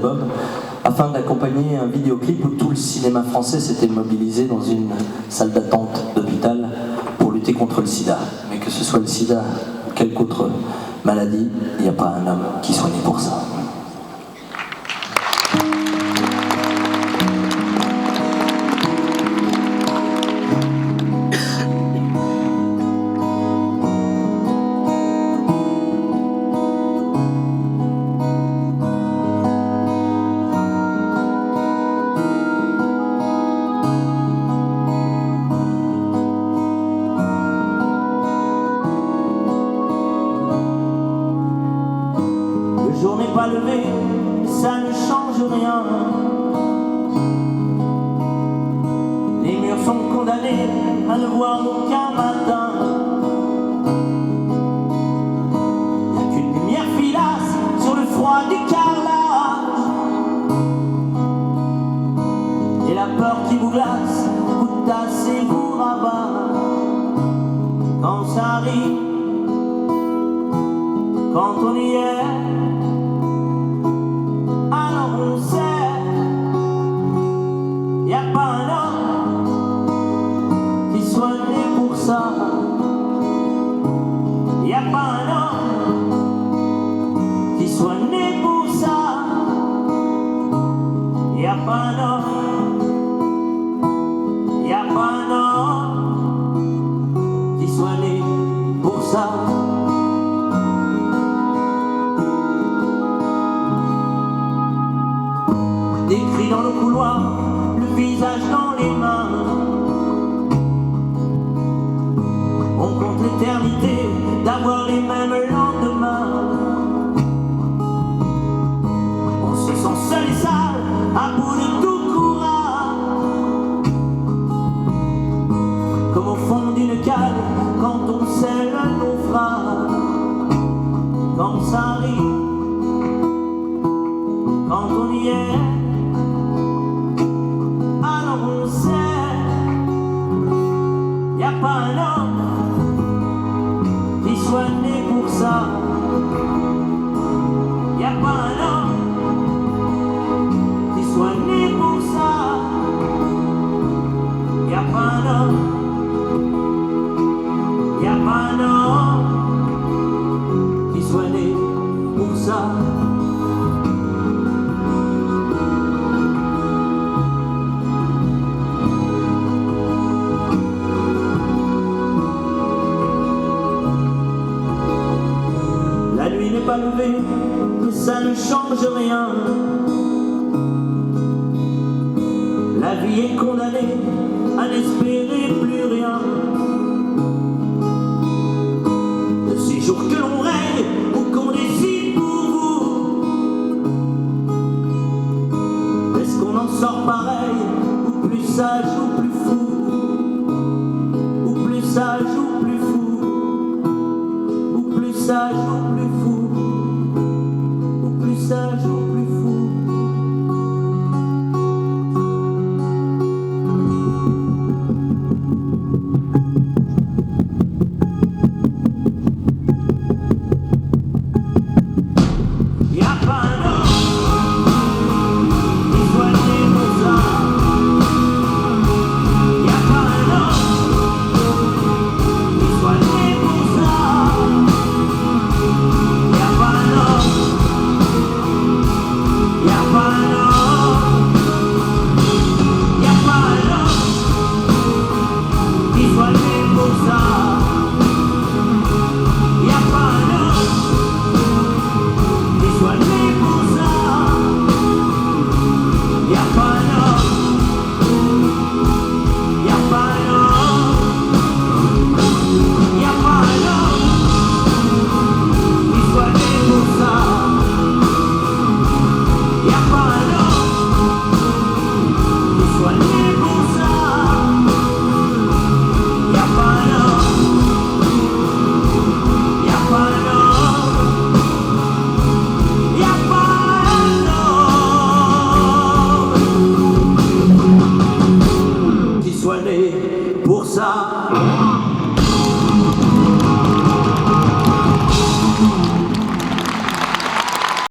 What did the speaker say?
d'album, afin d'accompagner un vidéoclip où tout le cinéma français s'était mobilisé dans une salle d'attente d'hôpital pour lutter contre le sida. Mais que ce soit le sida ou quelque autre maladie, il n'y a pas un homme qui soit né pour ça. Le jour n'est pas levé, ça ne change rien. Les murs sont condamnés à ne voir aucun matin. Il n'y a qu'une lumière filasse sur le froid du carrelage. Et la peur qui vous glace, vous tasse et vous rabat. Quand ça arrive, quand on y est, alors on sait, y a pas un homme qui soit né pour ça. Y a pas un homme qui soit né pour ça. Y a pas un homme, y a pas un homme qui soit né pour ça. Des cris dans le couloir, le visage dans les mains. On compte l'éternité d'avoir les mêmes lendemains. On se sent seul et sale, à bout de tout courage. Comme au fond d'une cale, quand on sait le naufrage. Quand ça arrive, quand on y est, on sait, y a pas un homme qui soit né pour ça. Y a pas un homme qui soit né pour ça. Y a pas un homme, y a pas un homme qui soit né pour ça. Pas levé, mais ça ne change rien. La vie est condamnée à n'espérer plus rien. De ces jours que l'on règne ou qu'on décide pour vous, est-ce qu'on en sort pareil, ou plus sage ou plus